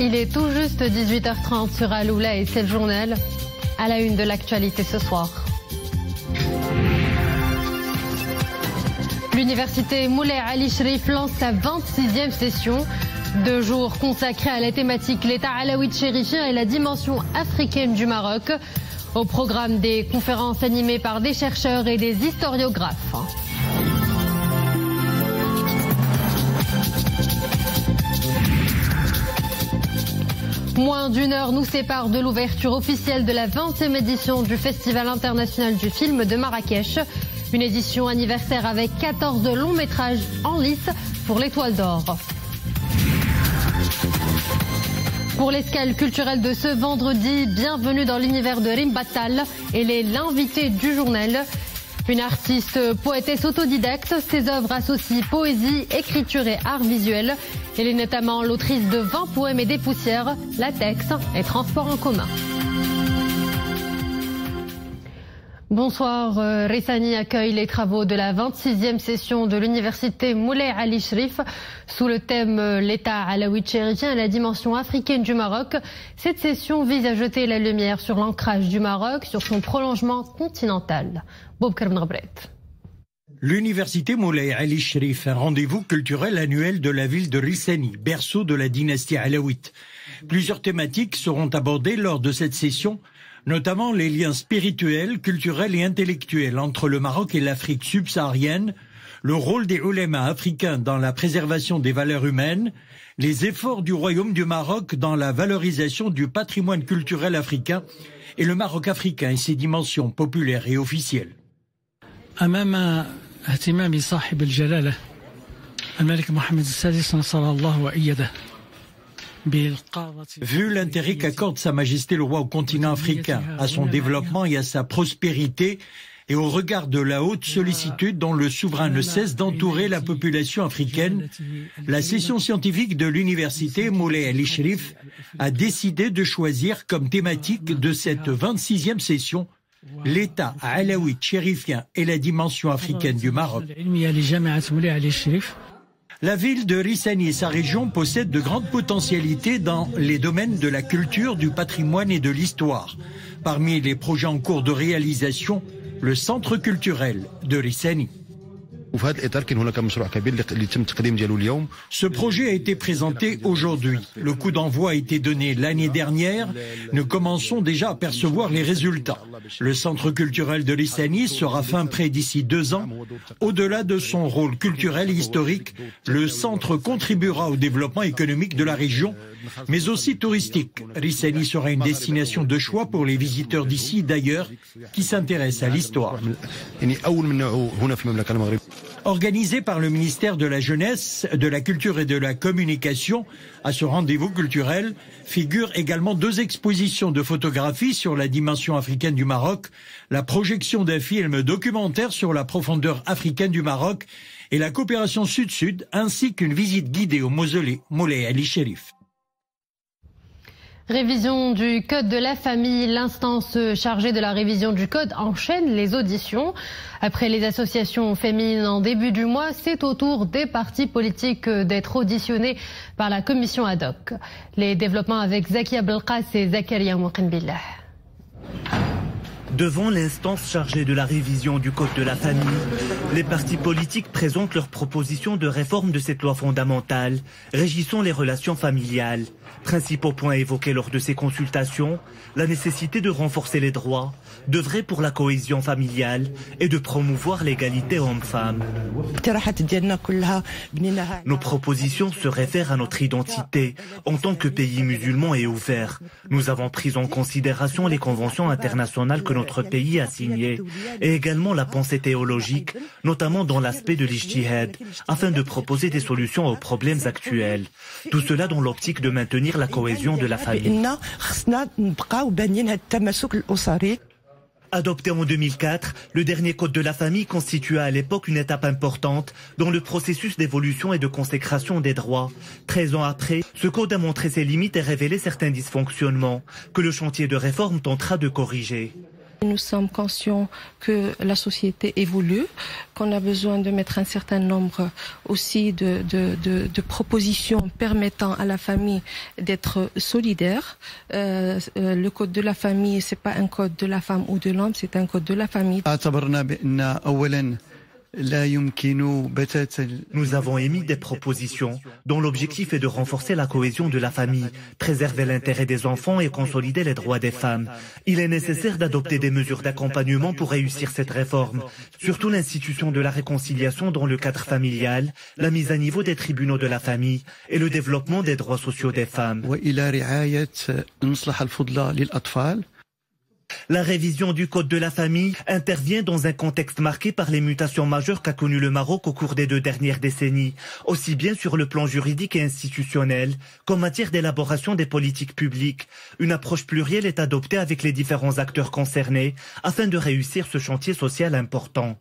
Il est tout juste 18h30 sur Aloula et c'est le journal. À la une de l'actualité ce soir. L'université Moulay Ali Cherif lance sa 26e session. 2 jours consacrés à la thématique l'État alaouite chérifien et la dimension africaine du Maroc. Au programme des conférences animées par des chercheurs et des historiographes. Moins d'une heure nous sépare de l'ouverture officielle de la 20e édition du Festival international du film de Marrakech. Une édition anniversaire avec 14 longs métrages en lice pour l'Étoile d'Or. Pour l'escale culturelle de ce vendredi, bienvenue dans l'univers de Rim Battal. Elle est l'invitée du journal. Une artiste poétesse autodidacte, ses œuvres associent poésie, écriture et art visuel. Elle est notamment l'autrice de 20 poèmes et des poussières, latex et transport en commun. Bonsoir, Rissani accueille les travaux de la 26e session de l'université Moulay Ali Cherif sous le thème l'État alaouite chérifien et la dimension africaine du Maroc. Cette session vise à jeter la lumière sur l'ancrage du Maroc, sur son prolongement continental. Bob Kermnabret. L'université Moulay Ali Cherif, un rendez-vous culturel annuel de la ville de Rissani, berceau de la dynastie alaouite. Plusieurs thématiques seront abordées lors de cette session, notamment les liens spirituels, culturels et intellectuels entre le Maroc et l'Afrique subsaharienne, le rôle des ulémas africains dans la préservation des valeurs humaines, les efforts du Royaume du Maroc dans la valorisation du patrimoine culturel africain et le Maroc africain et ses dimensions populaires et officielles. أمام اهتمام صاحب الجلالة الملك محمد السادس نصر الله وأيده. Vu l'intérêt qu'accorde Sa Majesté le Roi au continent africain, à son développement et à sa prospérité, et au regard de la haute sollicitude dont le souverain ne cesse d'entourer la population africaine, la session scientifique de l'université Moulay Ali Cherif a décidé de choisir comme thématique de cette 26e session l'État alaouite chérifien et la dimension africaine du Maroc. La ville de Rissani et sa région possèdent de grandes potentialités dans les domaines de la culture, du patrimoine et de l'histoire. Parmi les projets en cours de réalisation, le centre culturel de Rissani. Ce projet a été présenté aujourd'hui. Le coup d'envoi a été donné l'année dernière. Nous commençons déjà à percevoir les résultats. Le centre culturel de Rissani sera fin prêt d'ici 2 ans. Au-delà de son rôle culturel et historique, le centre contribuera au développement économique de la région, mais aussi touristique. Rissani sera une destination de choix pour les visiteurs d'ici et d'ailleurs qui s'intéressent à l'histoire. Organisé par le ministère de la Jeunesse, de la Culture et de la Communication, à ce rendez-vous culturel figurent également 2 expositions de photographie sur la dimension africaine du Maroc, la projection d'un film documentaire sur la profondeur africaine du Maroc et la coopération sud-sud, ainsi qu'une visite guidée au mausolée Moulay Ali Cherif. Révision du Code de la famille. L'instance chargée de la révision du Code enchaîne les auditions. Après les associations féminines en début du mois, c'est au tour des partis politiques d'être auditionnés par la commission ad hoc. Les développements avec Zaki Abdelkas et Zakaria Moukenbillah. Devant l'instance chargée de la révision du Code de la famille, les partis politiques présentent leurs propositions de réforme de cette loi fondamentale régissant les relations familiales. Principaux points évoqués lors de ces consultations, la nécessité de renforcer les droits, d'œuvrer pour la cohésion familiale et de promouvoir l'égalité homme-femme. Nos propositions se réfèrent à notre identité en tant que pays musulman et ouvert. Nous avons pris en considération les conventions internationales que notre pays a signées et également la pensée théologique, notamment dans l'aspect de l'ijtihad, afin de proposer des solutions aux problèmes actuels. Tout cela dans l'optique de maintenir la cohésion de la famille. Adopté en 2004, le dernier code de la famille constitua à l'époque une étape importante dans le processus d'évolution et de consécration des droits. 13 ans après, ce code a montré ses limites et révélé certains dysfonctionnements que le chantier de réforme tentera de corriger. Nous sommes conscients que la société évolue, qu'on a besoin de mettre un certain nombre aussi de propositions permettant à la famille d'être solidaire. Le code de la famille, c'est pas un code de la femme ou de l'homme, c'est un code de la famille. Nous avons émis des propositions dont l'objectif est de renforcer la cohésion de la famille, préserver l'intérêt des enfants et consolider les droits des femmes. Il est nécessaire d'adopter des mesures d'accompagnement pour réussir cette réforme, surtout l'institution de la réconciliation dans le cadre familial, la mise à niveau des tribunaux de la famille et le développement des droits sociaux des femmes. La révision du Code de la famille intervient dans un contexte marqué par les mutations majeures qu'a connues le Maroc au cours des 2 dernières décennies, aussi bien sur le plan juridique et institutionnel qu'en matière d'élaboration des politiques publiques. Une approche plurielle est adoptée avec les différents acteurs concernés afin de réussir ce chantier social important.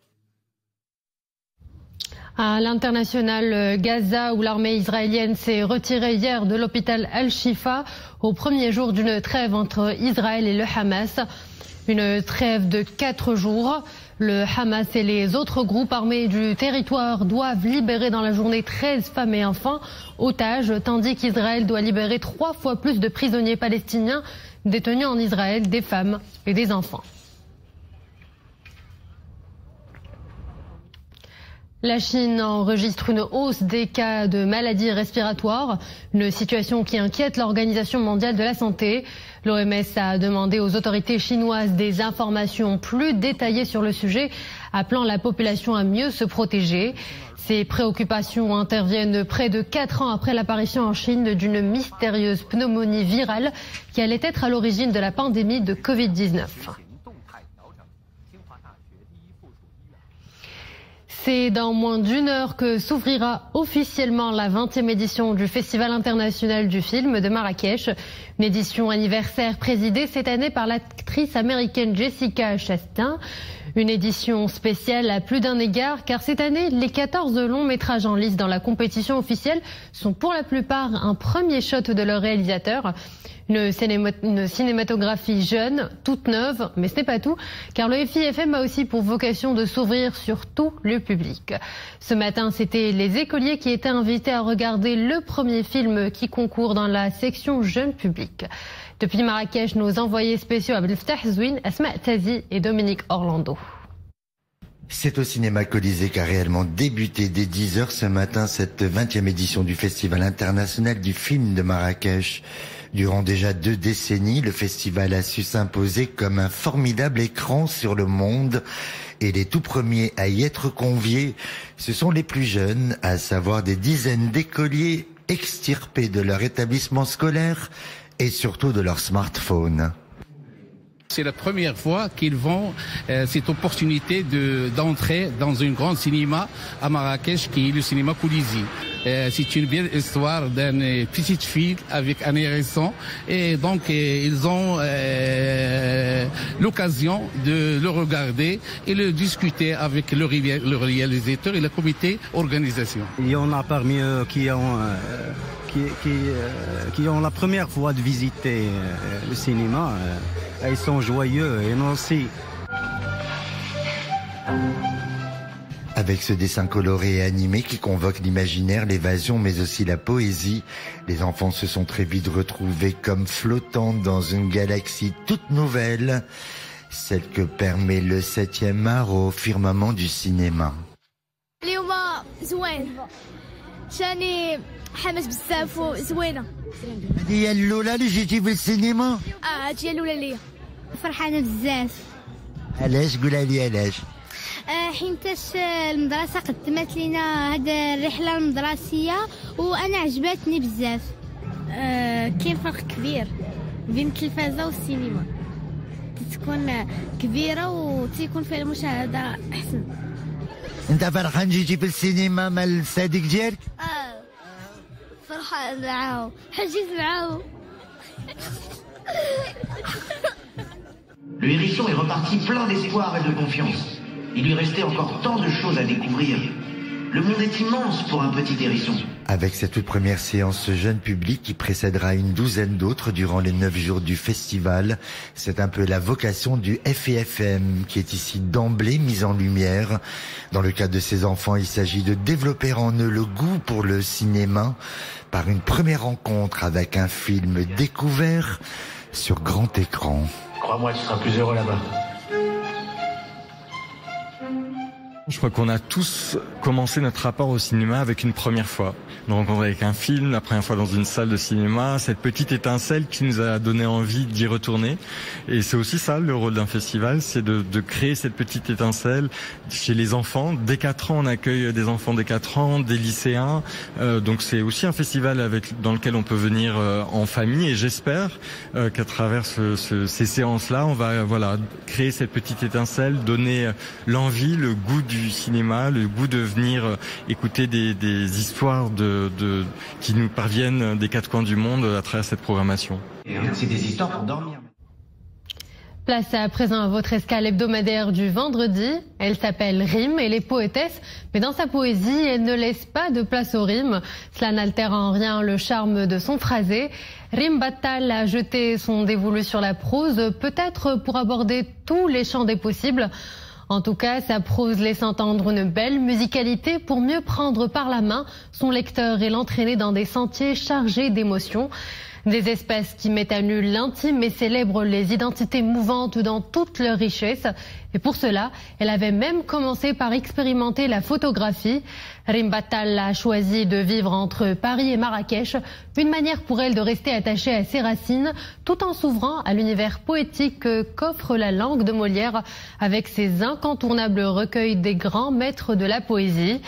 À l'international, Gaza, où l'armée israélienne s'est retirée hier de l'hôpital Al-Shifa au premier jour d'une trêve entre Israël et le Hamas. Une trêve de 4 jours. Le Hamas et les autres groupes armés du territoire doivent libérer dans la journée 13 femmes et enfants otages, tandis qu'Israël doit libérer 3 fois plus de prisonniers palestiniens détenus en Israël, des femmes et des enfants. La Chine enregistre une hausse des cas de maladies respiratoires, une situation qui inquiète l'Organisation mondiale de la santé. L'OMS a demandé aux autorités chinoises des informations plus détaillées sur le sujet, appelant la population à mieux se protéger. Ces préoccupations interviennent près de 4 ans après l'apparition en Chine d'une mystérieuse pneumonie virale qui allait être à l'origine de la pandémie de Covid-19. C'est dans moins d'1 heure que s'ouvrira officiellement la 20e édition du Festival international du film de Marrakech. Une édition anniversaire présidée cette année par l'actrice américaine Jessica Chastain. Une édition spéciale à plus d'un égard, car cette année, les 14 longs métrages en lice dans la compétition officielle sont pour la plupart un premier shot de leur réalisateur. Une cinématographie jeune, toute neuve, mais ce n'est pas tout, car le FIFM a aussi pour vocation de s'ouvrir sur tout le public. Ce matin, c'était les écoliers qui étaient invités à regarder le premier film qui concourt dans la section jeune public. Depuis Marrakech, nos envoyés spéciaux Abdelftah Zouine, Asma Tazi et Dominique Orlando. C'est au cinéma Colisée qu'a réellement débuté dès 10h ce matin cette 20e édition du Festival international du film de Marrakech. Durant déjà 2 décennies, le festival a su s'imposer comme un formidable écran sur le monde. Et les tout premiers à y être conviés, ce sont les plus jeunes, à savoir des dizaines d'écoliers extirpés de leur établissement scolaire et surtout de leur smartphone. C'est la première fois qu'ils vont cette opportunité d'entrer dans un grand cinéma à Marrakech qui est le cinéma Colisée. C'est une belle histoire d'une petite fille avec un hérisson et donc ils ont l'occasion de le regarder et le discuter avec le réalisateur et le comité organisation. Il y en a parmi eux qui ont la première fois de visiter le cinéma. Ils sont joyeux et nous aussi. Avec ce dessin coloré et animé qui convoque l'imaginaire, l'évasion, mais aussi la poésie, les enfants se sont très vite retrouvés comme flottant dans une galaxie toute nouvelle, celle que permet le 7e art au firmament du cinéma. حمس بزاف وزوينه. هذه هي الاولى اللي جيتي في السينما؟ هادشي الاولى ليا. فرحانه بزاف. علاش؟ قولها لي علاش. حينتاش المدرسه قدمت لنا هاد الرحله المدرسيه وانا عجبتني بزاف. كاين فرق كبير بين التلفازه والسينما. تكون كبيره وتيكون فيها المشاهده احسن. انت فرحان جيتي في السينما مع الصديق ديالك؟ فرحان معاهم حجيت معاهم. Le hérisson est reparti plein d'espoir et de confiance. Il lui restait encore tant de choses à découvrir. Le monde est immense pour un petit hérisson. Avec cette toute première séance jeune public qui précédera une douzaine d'autres durant les 9 jours du festival. C'est un peu la vocation du FEFM qui est ici d'emblée mise en lumière. Dans le cas de ces enfants, il s'agit de développer en eux le goût pour le cinéma par une première rencontre avec un film découvert sur grand écran. Crois-moi, tu seras plus heureux là-bas. Je crois qu'on a tous commencé notre rapport au cinéma avec une première fois. Une rencontre avec un film, la première fois dans une salle de cinéma, cette petite étincelle qui nous a donné envie d'y retourner. Et c'est aussi ça le rôle d'un festival, c'est de créer cette petite étincelle chez les enfants. Dès 4 ans, on accueille des enfants dès 4 ans, des lycéens. Donc c'est aussi un festival dans lequel on peut venir en famille. Et j'espère qu'à travers ces séances-là, on va créer cette petite étincelle, donner l'envie, le goût du cinéma, le goût de venir écouter des histoires qui nous parviennent des 4 coins du monde à travers cette programmation. C'est des histoires pour dormir. Place à présent à votre escale hebdomadaire du vendredi. Elle s'appelle Rime et les poétesses, mais dans sa poésie, elle ne laisse pas de place aux rimes. Cela n'altère en rien le charme de son phrasé. Rim Battal a jeté son dévolu sur la prose, peut-être pour aborder tous les champs des possibles. En tout cas, sa prose laisse entendre une belle musicalité pour mieux prendre par la main son lecteur et l'entraîner dans des sentiers chargés d'émotions. Des espèces qui mettent à nu l'intime et célèbrent les identités mouvantes dans toute leur richesse. Et pour cela, elle avait même commencé par expérimenter la photographie. Rim Battal a choisi de vivre entre Paris et Marrakech, une manière pour elle de rester attachée à ses racines, tout en s'ouvrant à l'univers poétique qu'offre la langue de Molière avec ses incontournables recueils des grands maîtres de la poésie.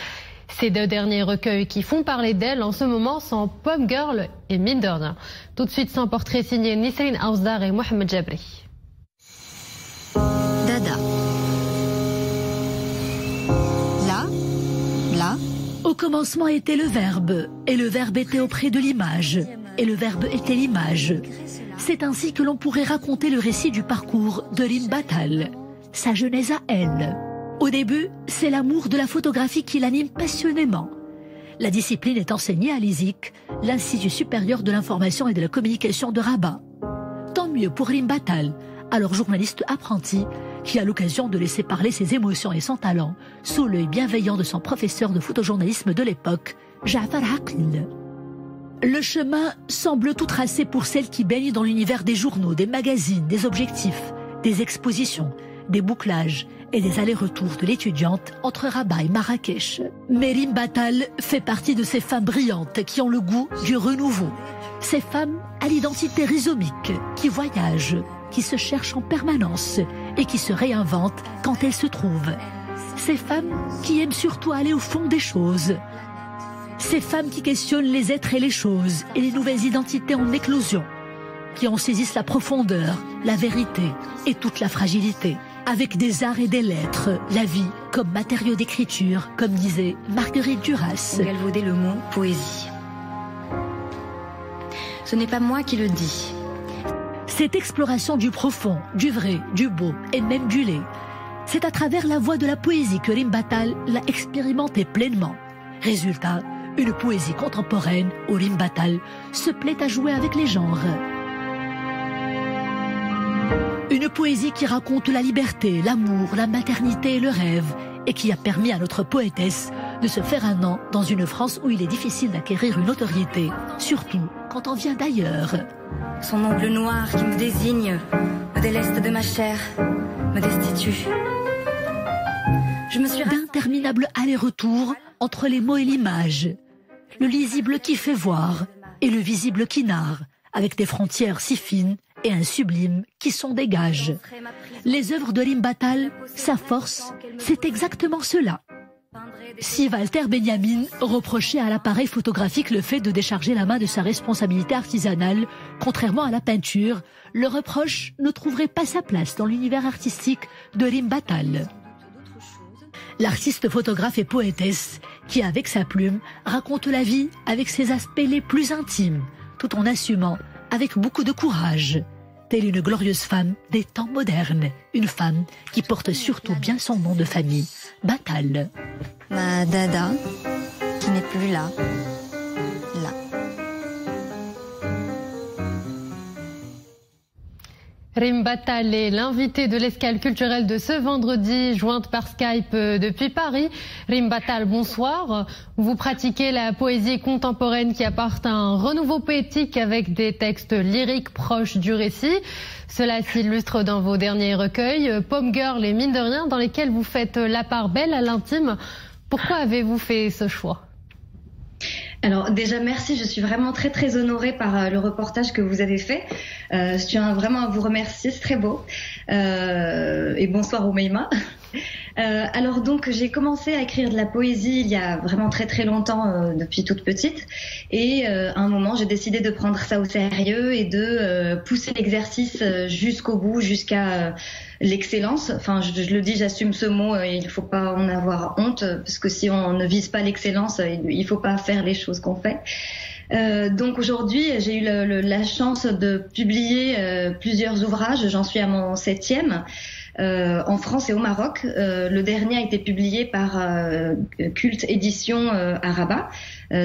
Ces 2 derniers recueils qui font parler d'elle en ce moment sont Poem Girl et Mine de rien. Tout de suite, son portrait signé Nisrine Aouzdar et Mohamed Jabri. Dada. Là. Au commencement était le verbe, et le verbe était auprès de l'image, et le verbe était l'image. C'est ainsi que l'on pourrait raconter le récit du parcours de Rim Battal, sa genèse à elle. Au début, c'est l'amour de la photographie qui l'anime passionnément. La discipline est enseignée à l'ISIC, l'Institut supérieur de l'information et de la communication de Rabat. Tant mieux pour Rim Battal, alors journaliste apprenti, qui a l'occasion de laisser parler ses émotions et son talent sous l'œil bienveillant de son professeur de photojournalisme de l'époque, Ja'far Aql. Le chemin semble tout tracé pour celle qui baigne dans l'univers des journaux, des magazines, des objectifs, des expositions, des bouclages et des allers-retours de l'étudiante entre Rabat et Marrakech. Mais Rim Battal fait partie de ces femmes brillantes qui ont le goût du renouveau. Ces femmes à l'identité rhizomique, qui voyagent, qui se cherchent en permanence et qui se réinventent quand elles se trouvent. Ces femmes qui aiment surtout aller au fond des choses. Ces femmes qui questionnent les êtres et les choses et les nouvelles identités en éclosion, qui en saisissent la profondeur, la vérité et toute la fragilité. Avec des arts et des lettres, la vie comme matériau d'écriture, comme disait Marguerite Duras. Galvauder le mot poésie. Ce n'est pas moi qui le dis. Cette exploration du profond, du vrai, du beau et même du laid, c'est à travers la voix de la poésie que Rim Battal l'a expérimenté pleinement. Résultat, une poésie contemporaine où Rim Battal se plaît à jouer avec les genres. Une poésie qui raconte la liberté, l'amour, la maternité et le rêve, et qui a permis à notre poétesse de se faire un nom dans une France où il est difficile d'acquérir une notoriété, surtout quand on vient d'ailleurs. Son nom bleu noir qui me désigne, me déleste de ma chair, me destitue. Je me suis d'interminables allers-retours entre les mots et l'image, le lisible qui fait voir et le visible qui narre, avec des frontières si fines et un sublime qui s'en dégage. Les œuvres de Rim Battal, sa force, c'est exactement cela. Si Walter Benjamin reprochait à l'appareil photographique le fait de décharger la main de sa responsabilité artisanale, contrairement à la peinture, le reproche ne trouverait pas sa place dans l'univers artistique de Rim Battal. L'artiste photographe et poétesse qui, avec sa plume, raconte la vie avec ses aspects les plus intimes, tout en assumant avec beaucoup de courage. Telle une glorieuse femme des temps modernes, une femme qui porte surtout bien son nom de famille, Battal. Ma dada, qui n'est plus là, Rim Battal est l'invité de l'escale culturelle de ce vendredi, jointe par Skype depuis Paris. Rim Battal, bonsoir. Vous pratiquez la poésie contemporaine qui apporte un renouveau poétique avec des textes lyriques proches du récit. Cela s'illustre dans vos derniers recueils, Pomme Girl et Mine de rien, dans lesquels vous faites la part belle à l'intime. Pourquoi avez-vous fait ce choix ? Alors déjà merci, je suis vraiment très honorée par le reportage que vous avez fait. Je tiens vraiment à vous remercier, c'est très beau. Et bonsoir Oumeima. Alors donc j'ai commencé à écrire de la poésie il y a vraiment très longtemps, depuis toute petite. Et à un moment j'ai décidé de prendre ça au sérieux et de pousser l'exercice jusqu'au bout, jusqu'à l'excellence. Enfin je le dis, j'assume ce mot, il ne faut pas en avoir honte, parce que si on ne vise pas l'excellence, il ne faut pas faire les choses qu'on fait. Donc aujourd'hui, j'ai eu la chance de publier plusieurs ouvrages. J'en suis à mon 7e en France et au Maroc. Le dernier a été publié par Culte Édition à Rabat,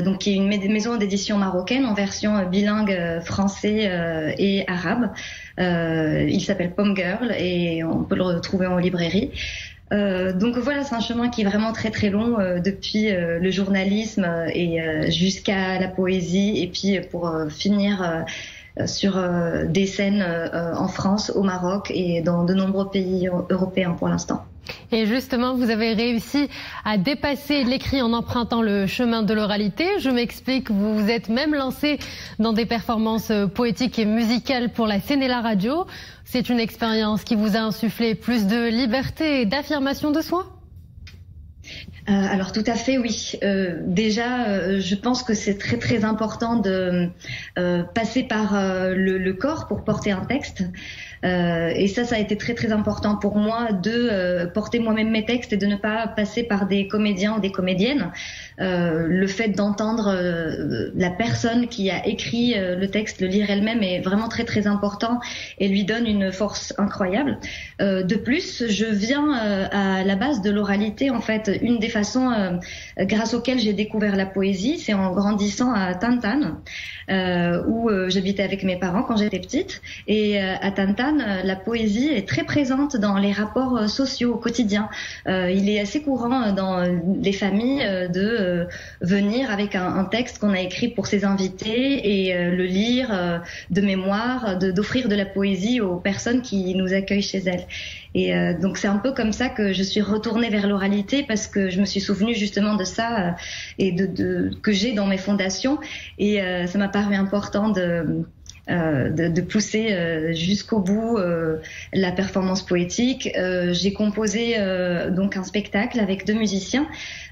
donc qui est une maison d'édition marocaine en version bilingue français et arabe. Il s'appelle Pomme Girl et on peut le retrouver en librairie. Donc voilà, c'est un chemin qui est vraiment très long, depuis le journalisme et jusqu'à la poésie, et puis pour finir sur des scènes en France, au Maroc et dans de nombreux pays européens pour l'instant. Et justement, vous avez réussi à dépasser l'écrit en empruntant le chemin de l'oralité. Je m'explique, vous vous êtes même lancé dans des performances poétiques et musicales pour la scène et la radio. C'est une expérience qui vous a insufflé plus de liberté et d'affirmation de soi ? Alors tout à fait, oui. Déjà, je pense que c'est très important de passer par le corps pour porter un texte. Et ça a été très important pour moi de porter moi-même mes textes et de ne pas passer par des comédiens ou des comédiennes. Le fait d'entendre la personne qui a écrit le texte le lire elle-même est vraiment très important et lui donne une force incroyable. De plus, je viens à la base de l'oralité. En fait, une des façons grâce auxquelles j'ai découvert la poésie, c'est en grandissant à Tantan, où j'habitais avec mes parents quand j'étais petite. Et à Tantan, la poésie est très présente dans les rapports sociaux au quotidien. Il est assez courant dans les familles de venir avec un texte qu'on a écrit pour ses invités et le lire de mémoire, d'offrir de la poésie aux personnes qui nous accueillent chez elles. Et donc c'est un peu comme ça que je suis retournée vers l'oralité, parce que je me suis souvenue justement de ça et que j'ai dans mes fondations, et ça m'a paru important de pousser jusqu'au bout la performance poétique. J'ai composé donc un spectacle avec 2 musiciens,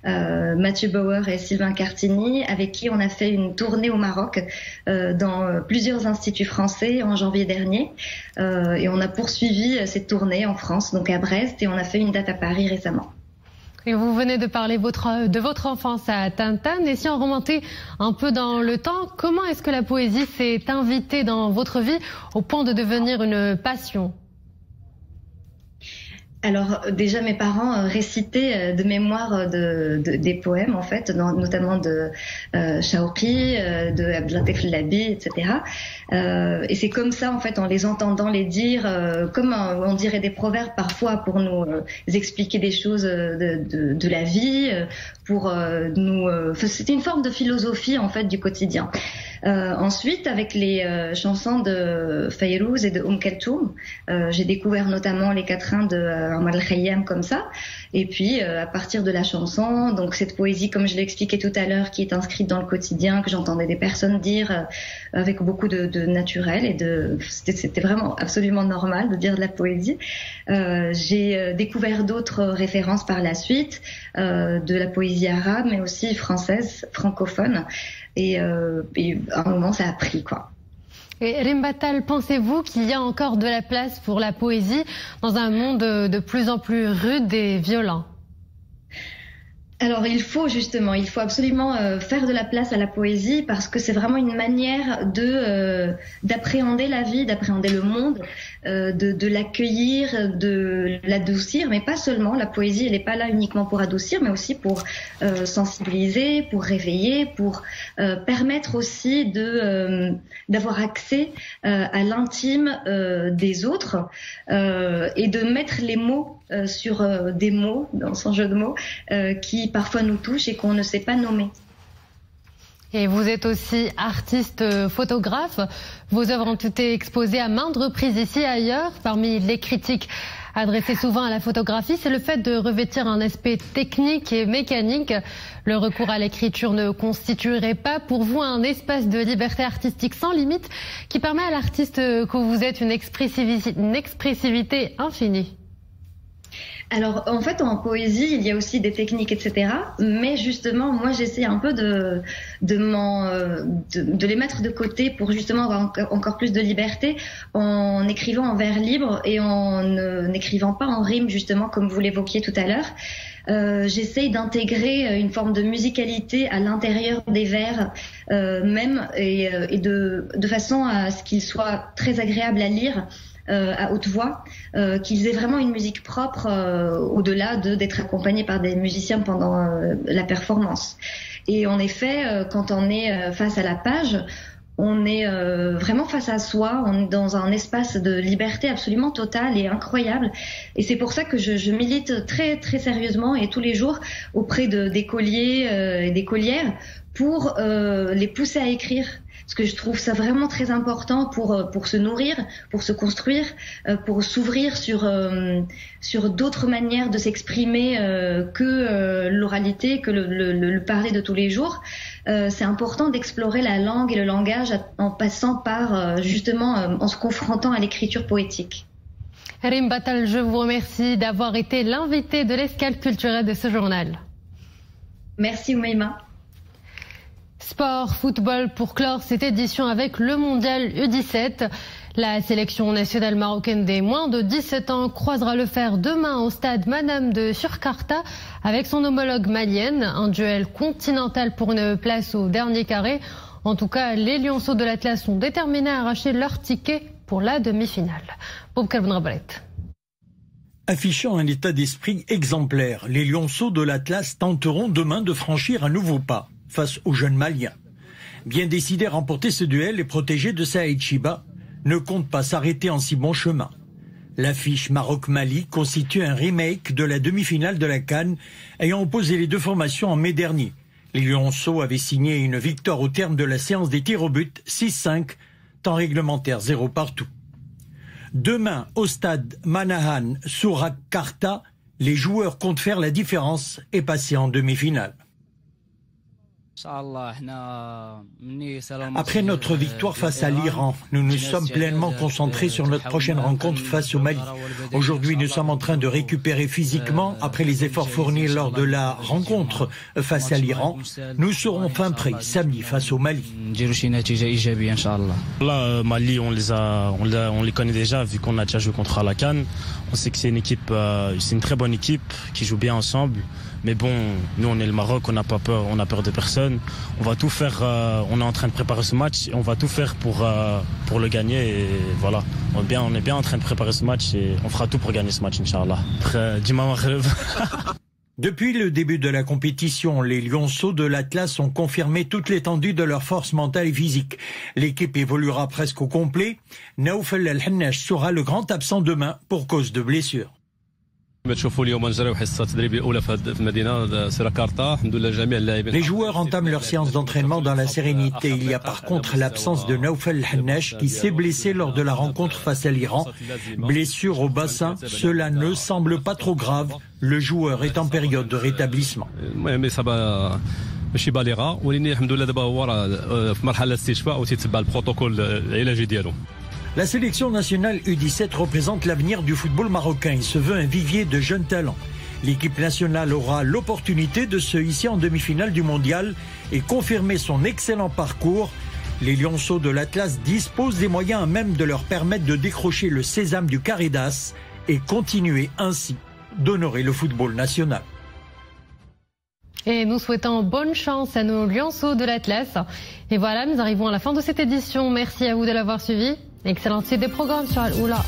Mathieu Bauer et Sylvain Cartini, avec qui on a fait une tournée au Maroc dans plusieurs instituts français en janvier dernier, et on a poursuivi cette tournée en France, donc à Brest, et on a fait une date à Paris récemment. Et vous venez de parler de votre enfance à Tantan. Et si on remontait un peu dans le temps, comment est-ce que la poésie s'est invitée dans votre vie au point de devenir une passion ? Alors déjà, mes parents récitaient de mémoire des poèmes, en fait, notamment de Shawqi, de Abdelatif Labi, etc. Et c'est comme ça, en fait, en les entendant les dire, comme on dirait des proverbes parfois pour nous expliquer des choses de la vie, pour c'était une forme de philosophie, en fait, du quotidien. Ensuite, avec les chansons de Fayrouz et de Kaltoum, j'ai découvert notamment les quatrains de Omar El-Khayyam comme ça. Et puis, à partir de la chanson, donc cette poésie, comme je l'ai expliqué tout à l'heure, qui est inscrite dans le quotidien, que j'entendais des personnes dire avec beaucoup de naturel, et c'était vraiment absolument normal de dire de la poésie. J'ai découvert d'autres références par la suite, de la poésie arabe, mais aussi française, francophone. Et à un moment, ça a pris, quoi. Et Rim Battal, pensez-vous qu'il y a encore de la place pour la poésie dans un monde de plus en plus rude et violent ? Alors il faut absolument faire de la place à la poésie parce que c'est vraiment une manière d'appréhender la vie, d'appréhender le monde, de l'accueillir, de l'adoucir, mais pas seulement. La poésie, elle n'est pas là uniquement pour adoucir, mais aussi pour sensibiliser, pour réveiller, pour permettre aussi d'avoir accès à l'intime des autres et de mettre les mots sur des mots, dans son jeu de mots, qui parfois nous touchent et qu'on ne sait pas nommer. Et vous êtes aussi artiste photographe. Vos œuvres ont été exposées à maintes reprises ici et ailleurs. Parmi les critiques adressées souvent à la photographie, c'est le fait de revêtir un aspect technique et mécanique. Le recours à l'écriture ne constituerait pas pour vous un espace de liberté artistique sans limite qui permet à l'artiste que vous êtes une expressivité infinie? Alors, en fait, en poésie, il y a aussi des techniques, etc. Mais justement, moi, j'essaie un peu de les mettre de côté pour justement avoir encore plus de liberté en écrivant en vers libre et en n'écrivant pas en rime, justement, comme vous l'évoquiez tout à l'heure. J'essaye d'intégrer une forme de musicalité à l'intérieur des vers même et de façon à ce qu'ils soient très agréables à lire. À haute voix, qu'ils aient vraiment une musique propre au-delà d'être accompagnés par des musiciens pendant la performance. Et en effet, quand on est face à la page, on est vraiment face à soi, on est dans un espace de liberté absolument totale et incroyable. Et c'est pour ça que je milite très très sérieusement et tous les jours auprès d'écoliers et d'écolières pour les pousser à écrire. Parce que je trouve ça vraiment très important pour se nourrir, pour se construire, pour s'ouvrir sur d'autres manières de s'exprimer que l'oralité, que le parler de tous les jours. C'est important d'explorer la langue et le langage en passant par justement en se confrontant à l'écriture poétique. Rim Battal, je vous remercie d'avoir été l'invité de l'escale culturelle de ce journal. Merci Oumaima. Sport, football pour clore cette édition avec le mondial U17. La sélection nationale marocaine des moins de 17 ans croisera le fer demain au stade Madame de Surkarta avec son homologue malienne. Un duel continental pour une place au dernier carré. En tout cas, les Lionceaux de l'Atlas sont déterminés à arracher leur ticket pour la demi-finale. Affichant un état d'esprit exemplaire, les Lionceaux de l'Atlas tenteront demain de franchir un nouveau pas face aux jeunes Maliens. Bien décidés à remporter ce duel et protégés de Saïd Chiba, ne comptent pas s'arrêter en si bon chemin. L'affiche Maroc-Mali constitue un remake de la demi-finale de la CAN ayant opposé les deux formations en mai dernier. Les Lionceaux avaient signé une victoire au terme de la séance des tirs au but, 6-5, temps réglementaire 0 partout. Demain, au stade Manahan Surakarta, les joueurs comptent faire la différence et passer en demi-finale. Après notre victoire face à l'Iran, nous nous sommes pleinement concentrés sur notre prochaine rencontre face au Mali. Aujourd'hui, nous sommes en train de récupérer physiquement après les efforts fournis lors de la rencontre face à l'Iran. Nous serons fin prêts samedi face au Mali. Là, Mali, on les connaît déjà vu qu'on a déjà joué contre la CAN. On sait que c'est une équipe, c'est une très bonne équipe qui joue bien ensemble. Mais bon, nous on est le Maroc, on n'a pas peur, on n'a peur de personne. On va tout faire, on est en train de préparer ce match et on va tout faire pour le gagner. Et voilà, on est bien en train de préparer ce match et on fera tout pour gagner ce match, Inch'Allah. Depuis le début de la compétition, les Lionceaux de l'Atlas ont confirmé toute l'étendue de leur force mentale et physique. L'équipe évoluera presque au complet. Naoufel El-Hannache sera le grand absent demain pour cause de blessure. Les joueurs entament leur séance d'entraînement dans la sérénité. Il y a par contre l'absence de Naoufel El-Hannache qui s'est blessé lors de la rencontre face à l'Iran. Blessure au bassin, cela ne semble pas trop grave. Le joueur est en période de rétablissement. La sélection nationale U17 représente l'avenir du football marocain. Il se veut un vivier de jeunes talents. L'équipe nationale aura l'opportunité de se hisser en demi-finale du mondial et confirmer son excellent parcours. Les Lionceaux de l'Atlas disposent des moyens à même de leur permettre de décrocher le sésame du carré d'As et continuer ainsi d'honorer le football national. Et nous souhaitons bonne chance à nos lionceaux de l'Atlas. Et voilà, nous arrivons à la fin de cette édition. Merci à vous de l'avoir suivi. Excellente suite des programmes sur Al-Oula.